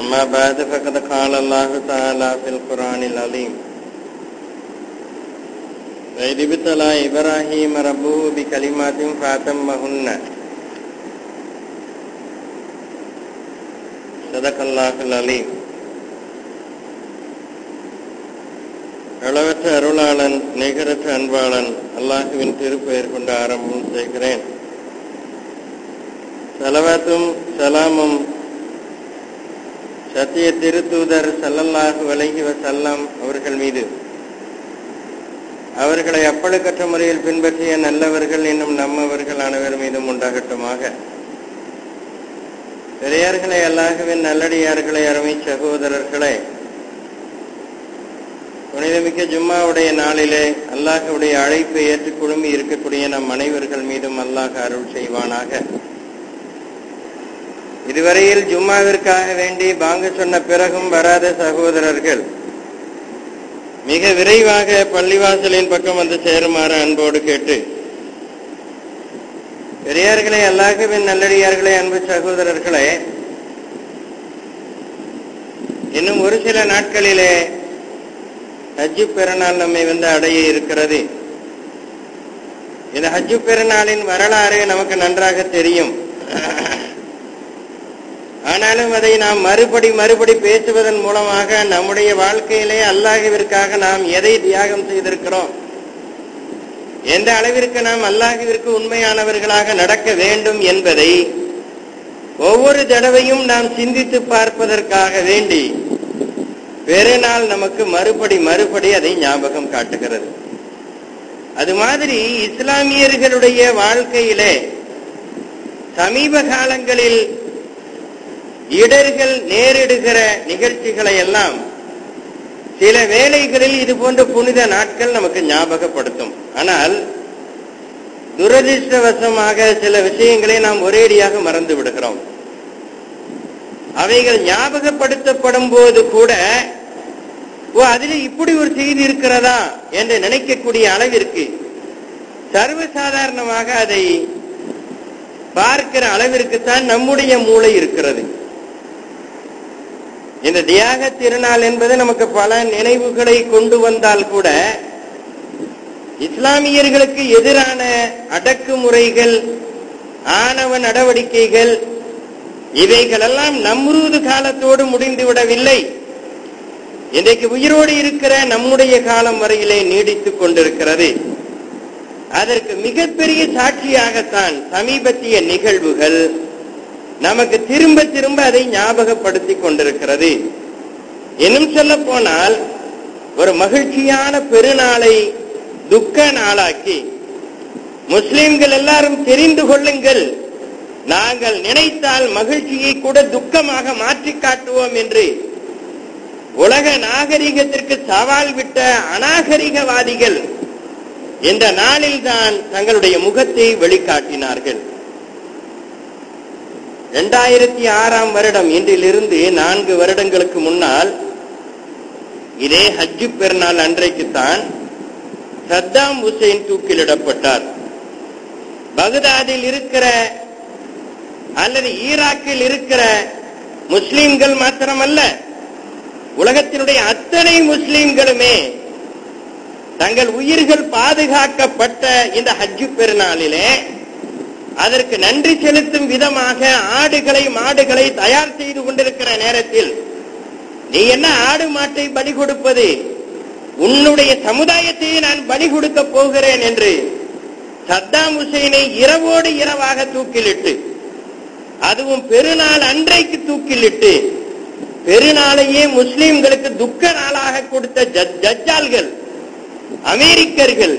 أما بعد فقد قال الله تعالى في القرآن العظيم وإذ ابتلى إبراهيم ربه بكلمات فأتمهن صدق الله العليم. அளவற்ற அருளாளன் நிகரற்ற அன்பாளன் அல்லாஹுவின் திருப்பெயர் கொண்டு ஆரம்பம் செய்கிறேன். ஸலவாத்தும் ஸலாமும் சத்திய திருத்தூதர் ஸல்லல்லாஹு அலைஹி வஸல்லம் அவர்கள் மீது, அவர்களை அப்பழுக்கற்ற முறையில் பின்பற்றிய நல்லவர்கள் இன்னும் நம்மவர்கள் அனைவர் மீதும் உண்டாகட்டுமாக. பெரியார்களே, அல்லாஹுவின் நல்லடியார்களே, அருமை சகோதரர்களே, புனிதமிக்க ஜும்மாவுடைய நாளிலே அல்லாஹுடைய அழைப்பை ஏற்று குழுமி இருக்கக்கூடிய நம் அனைவர்கள் மீதும் அல்லாஹ் அருள் செய்வானாக. இதுவரையில் ஜும்மாவிற்காக வேண்டி பாங்கு சொன்ன பிறகும் வராத சகோதரர்கள் மிக விரைவாக பள்ளிவாசலின் பக்கம் வந்து சேருமாறு அன்போடு கேட்டு, பெரியார்களே, அல்லாஹுவின் நல்லடியார்களே, அன்பு சகோதரர்களே, இன்னும் ஒரு சில நாட்களிலே ஹஜ்ஜு பெருநாள் நம்மை வந்து அடைய இருக்கிறது. இந்த ஹஜ்ஜு பெருநாளின் வரலாறு நமக்கு நன்றாக தெரியும். ஆனாலும் அதை நாம் மறுபடி பேசுவதன் மூலமாக நம்முடைய வாழ்க்கையிலே அல்லாஹ்விற்காக நாம் எதை தியாகம் செய்திருக்கிறோம், எந்த அளவிற்கு நாம் அல்லாஹ்விற்கு உண்மையானவர்களாக நடக்க வேண்டும் என்பதை ஒவ்வொரு தடவையும் நாம் சிந்தித்து பார்ப்பதற்காக வேண்டி பெருநாள் நமக்கு மறுபடி அதை ஞாபகம் காட்டுகிறது. அது மாதிரி இஸ்லாமியர்களுடைய வாழ்க்கையிலே சமீப காலங்களில் இடர்கள் நேரிடுகிற நிகழ்ச்சிகளை எல்லாம் சில வேளைகளில் இது போன்ற புனித நாட்கள் நமக்கு ஞாபகப்படுத்தும். ஆனால் துரதிர்ஷ்டவசமாக சில விஷயங்களை நாம் ஒரேடியாக மறந்து விடுகிறோம். அவைகள் ஞாபகப்படுத்தப்படும் போது கூட அதில் இப்படி ஒரு செய்தி இருக்கிறதா என்று நினைக்கக்கூடிய அளவிற்கு சர்வசாதாரணமாக அதை பார்க்கிற அளவிற்குத்தான் நம்முடைய மூளை இருக்கிறது. இந்த தியாக திருநாள் என்பது நமக்கு பல நினைவுகளை கொண்டு வந்தால் கூட இஸ்லாமியர்களுக்கு எதிரான அடக்குமுறைகள், ஆணவ நடவடிக்கைகள், இவைகளெல்லாம் நம்ரூது காலத்தோடு முடிந்து விடவில்லை. இன்றைக்கு உயிரோடு இருக்கிற நம்முடைய காலம் வரையிலே நீடித்துக் கொண்டிருக்கிறது. அதற்கு மிகப்பெரிய சாட்சியாகத்தான் சமீபத்திய நிகழ்வுகள் நமக்கு திரும்ப அதை ஞாபகப்படுத்திக் கொண்டிருக்கிறது. இன்னும் சொல்ல போனால், ஒரு மகிழ்ச்சியான பெருநாளை துக்க நாளாக்கி முஸ்லிம்கள் எல்லாரும் தெரிந்து கொள்ளுங்கள், நாங்கள் நினைத்தால் மகிழ்ச்சியை கூட துக்கமாக மாற்றி காட்டுவோம் என்று உலக நாகரிகத்திற்கு சவால் விட்ட அநாகரிகவாதிகள் இந்த நாளில் தான் தங்களுடைய முகத்தை வெளிக்காட்டினார்கள். 2006 வருடம், இன்றிலிருந்து 4 வருடங்களுக்கு முன்னால் இதே ஹஜ்ஜு பெருநாள் அன்றைக்குத்தான் சத்தாம் ஹுசைன் தூக்கிலிடப்பட்டார். பகதாதில் இருக்கிற அல்லது ஈராக்கில் இருக்கிற முஸ்லிம்கள் மாத்திரமல்ல, உலகத்தினுடைய அத்தனை முஸ்லிம்களுமே தங்கள் உயிர்கள் பாதுகாக்கப்பட்ட இந்த ஹஜ்ஜு பெருநாளிலே அதற்கு நன்றி செலுத்தும் விதமாக ஆடுகளை மாடுகளை தயார் செய்து கொண்டிருக்கிற நேரத்தில், நீ என்ன ஆடு மாட்டை பலி கொடுப்பது, உன்னுடைய சமுதாயத்தையே நான் பலி கொடுக்க போகிறேன் என்று சத்தாம் ஹுசைனை இரவோடு இரவாக தூக்கிலிட்டு, அதுவும் பெருநாள் அன்றைக்கு தூக்கிலிட்டு, பெருநாளையே முஸ்லிம்களுக்கு துக்க நாளாக கொடுத்த தஜ்ஜால்கள் அமெரிக்கர்கள்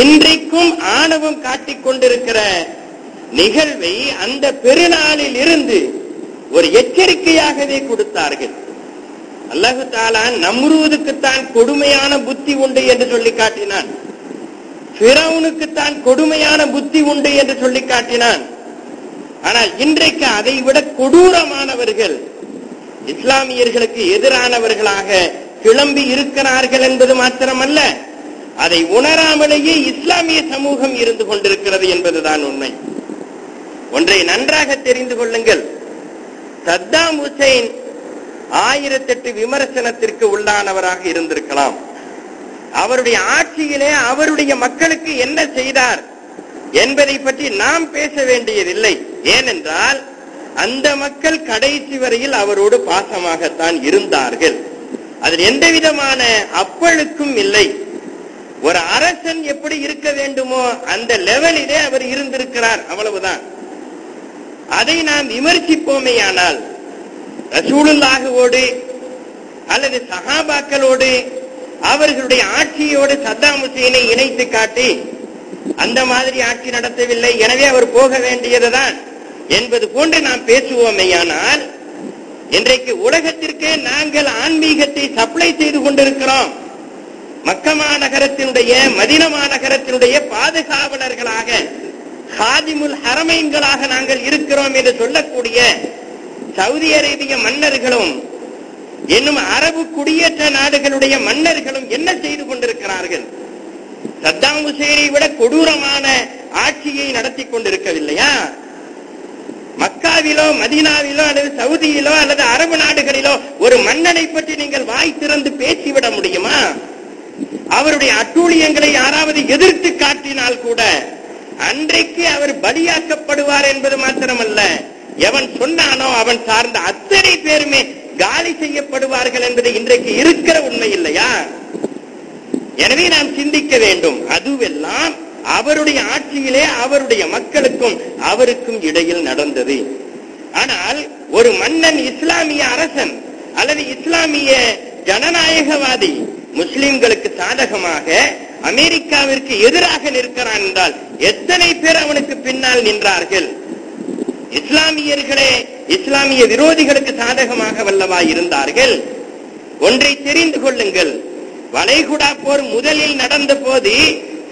இன்றைக்கும் ஆணவம் காட்டிக் கொண்டிருக்கிற நிகழ்வை அந்த பெருநாளில் இருந்து ஒரு எச்சரிக்கையாகவே கொடுத்தார்கள். அல்லாஹு தஆலா நம்ரூதுக்குத்தான் கொடுமையான புத்தி உண்டு என்று சொல்லி காட்டினான், ஃபிரௌனுக்குத்தான் கொடுமையான புத்தி உண்டு என்று சொல்லி காட்டினான். ஆனால் இன்றைக்கு அதை விட கொடூரமானவர்கள் இஸ்லாமியர்களுக்கு எதிரானவர்களாக கிளம்பி இருக்கிறார்கள் என்பது மாத்திரமல்ல, அதை உணராமலேயே இஸ்லாமிய சமூகம் இருந்து கொண்டிருக்கிறது என்பதுதான் உண்மை. ஒன்றை நன்றாக தெரிந்து கொள்ளுங்கள், சத்தாம் ஹுசைன் 1008 விமர்சனத்திற்கு உள்ளானவராக இருந்திருக்கலாம். அவருடைய ஆட்சியிலே அவருடைய மக்களுக்கு என்ன செய்தார் என்பதை பற்றி நாம் பேச வேண்டியதில்லை. ஏனென்றால் அந்த மக்கள் கடைசி வரையில் அவரோடு பாசமாகத்தான் இருந்தார்கள். அதில் எந்த விதமான அப்பழுக்கும் இல்லை. ஒரு அரசன் எப்படி இருக்க வேண்டுமோ அந்த லெவலிலே அவர் இருந்திருக்கிறார், அவ்வளவுதான். அதை நாம் விமர்சிப்போமேயானால் ரசூலுல்லாஹோடு அல்லது சஹாபாக்களோடு அவர்களுடைய ஆட்சியோடு சத்தாம் ஹுசைனை இணைத்து காட்டி அந்த மாதிரி ஆட்சி நடத்தவில்லை, எனவே அவர் போக வேண்டியதுதான் என்பது போன்று நாம் பேசுவோமேயானால் இன்றைக்கு உலகத்திற்கே நாங்கள் ஆன்மீகத்தை சப்ளை செய்து கொண்டிருக்கிறோம். மக்கா நகரத்தினுடைய மதீனா நகரத்தினுடைய பாதுகாவலர்களாக, ஹாதிமுல் ஹரமைன்களாக நாங்கள் இருக்கிறோம் என்று சொல்லக்கூடிய சவுதி அரேபிய மன்னர்களும் இன்னும் அரபு குடியேற்ற நாடுகளுடைய மன்னர்களும் என்ன செய்து கொண்டிருக்கிறார்கள்? சத்தாம் ஹுசைனை விட கொடூரமான ஆட்சியை நடத்தி கொண்டிருக்கவில்லையா? மக்காவிலோ மதீனாவிலோ அல்லது சவுதியிலோ அல்லது அரபு நாடுகளிலோ ஒரு மன்னனை பற்றி நீங்கள் வாய் திறந்து பேசிவிட முடியுமா? அவருடைய அட்டூழியங்களை யாராவது எதிர்த்து காட்டினால் கூட அன்றைக்கு அவர் பலியாக்கப்படுவார் என்பது மாத்திரமல்ல, எவன் சொன்னானோ அவன் சார்ந்த அத்தனை பேருமே காலி செய்யப்படுவார்கள் என்பது இன்றைக்கு இருக்கிற உண்மை இல்லையா? எனவே நாம் சிந்திக்க வேண்டும். அதுவெல்லாம் அவருடைய ஆட்சியிலே அவருடைய மக்களுக்கும் அவருக்கும் இடையில் நடந்தது. ஆனால் ஒரு மன்னன், இஸ்லாமிய அரசன் அல்லது இஸ்லாமிய ஜனநாயகவாதி முஸ்லிம்களுக்கு சாதகமாக அமெரிக்காவிற்கு எதிராக நிற்கிறான் என்றால் எத்தனை பேர் அவனுக்கு பின்னால் நின்றார்கள்? இஸ்லாமியர்களே இஸ்லாமிய விரோதிகளுக்கு சாதகமாக வல்லவா இருந்தார்கள்? ஒன்றை தெரிந்து கொள்ளுங்கள். வளைகுடா போர் முதலில் நடந்த போது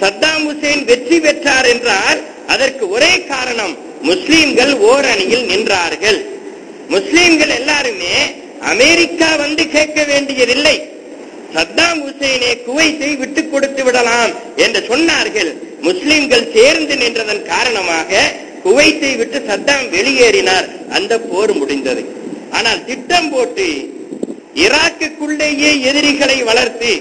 சத்தாம் ஹுசைன் வெற்றி பெற்றார் என்றால் அதற்கு ஒரே காரணம், முஸ்லிம்கள் ஓரணியில் நின்றார்கள். முஸ்லிம்கள் எல்லாருமே அமெரிக்கா வந்து கேட்க வேண்டியதில்லை, சத்தாம் ஹுசைனை குவைத்தை விட்டுக் கொடுத்து விடலாம் என்று சொன்னார்கள். முஸ்லிம்கள் சேர்ந்து நின்றதன் காரணமாக குவைத்தை விட்டு சத்தாம் வெளியேறினார். அந்த போர் முடிந்தது. ஆனால் திட்டம் போட்டு ஈராக்குக்குள்ளேயே எதிரிகளை வளர்த்து,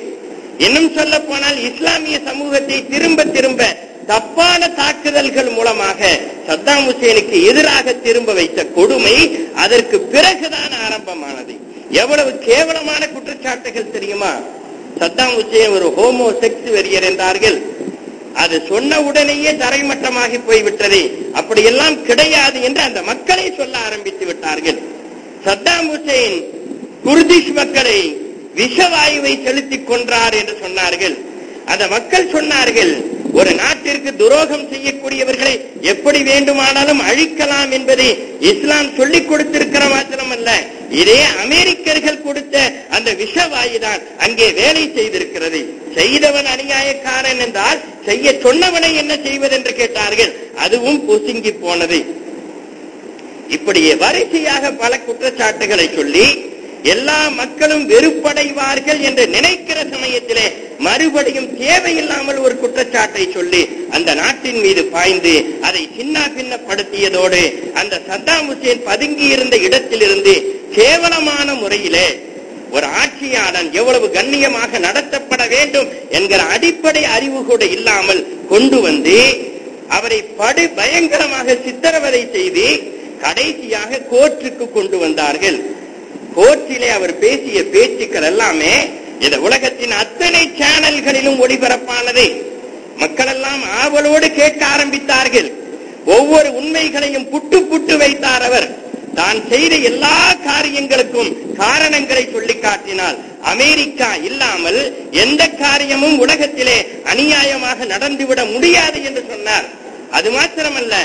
இன்னும் சொல்ல போனால் இஸ்லாமிய சமூகத்தை திரும்ப திரும்ப தப்பான தாக்குதல்கள் மூலமாக சத்தாம் ஹுசைனுக்கு எதிராக திரும்ப வைத்த கொடுமை அதற்கு பிறகுதான் ஆரம்பமானது. எவ்வளவு கேவலமான குற்றச்சாட்டுகள் தெரியுமா? சத்தாம் ஹுசைன் ஒரு ஹோமோ செக்ஸ் வெறியர் என்றார்கள். அது சொன்ன உடனேயே தரைமட்டமாகி போய்விட்டது. அப்படியெல்லாம் கிடையாது என்று அந்த மக்களை சொல்ல ஆரம்பித்து விட்டார்கள். சத்தாம் ஹுசைன் குர்திஷ் மக்களை விஷவாயுவை செலுத்திக் கொன்றார் என்று சொன்னார்கள். அந்த மக்கள் சொன்னார்கள், ஒரு நாட்டிற்கு துரோகம் செய்யக்கூடியவர்களை எப்படி வேண்டுமானாலும் அழிக்கலாம் என்பதை இஸ்லாம் சொல்லிக் கொடுத்திருக்கிற மாத்திரமல்ல, இதே அமெரிக்கர்கள் கொடுத்த அந்த விஷவாயுதான் அங்கே வேலை செய்திருக்கிறது. செய்தவன் அநியாயக்காரன் என்றால் செய்ய சொன்னவனை என்ன செய்வது என்று கேட்டார்கள். அதுவும் பொசுங்கி போனது. இப்படியே வரிசையாக பல குற்றச்சாட்டுகளை சொல்லி எல்லா மக்களும் வெறுப்படைவார்கள் என்று நினைக்கிற சமயத்திலே மறுபடியும் தேவையில்லாமல் ஒரு குற்றச்சாட்டை சொல்லி அந்த நாட்டின் மீது பாய்ந்து அதை சின்ன பின்னப்படுத்தியதோடு அந்த சத்தாம் ஹுசைன் பதுங்கி இருந்த இடத்திலிருந்து கேவலமான முறையிலே ஒரு ஆட்சியாளன் எவ்வளவு கண்ணியமாக நடத்தப்பட வேண்டும் என்கிற அடிப்படை அறிவு கூட இல்லாமல் கொண்டு வந்து அவரை படு பயங்கரமாக சித்திரவதை செய்து கடைசியாக கோர்ட்டுக்கு கொண்டு வந்தார்கள். கோர்ட்டிலே அவர் பேசிய பேச்சுக்கள் எல்லாமே இந்த உலகத்தின் அத்தனை சேனல்களிலும் ஒளிபரப்பானது. மக்கள் எல்லாம் ஆவலோடு கேட்க ஆரம்பித்தார்கள். ஒவ்வொரு உண்மைகளையும் புட்டு புட்டு வைத்தார் அவர். தான் செய்த எல்லா காரியங்களுக்கும் காரணங்களை சொல்லி காட்டினால் அமெரிக்கா இல்லாமல் எந்த காரியமும் உலகத்திலே அநியாயமாக நடந்துவிட முடியாது என்று சொன்னார். அது மாத்திரமல்ல,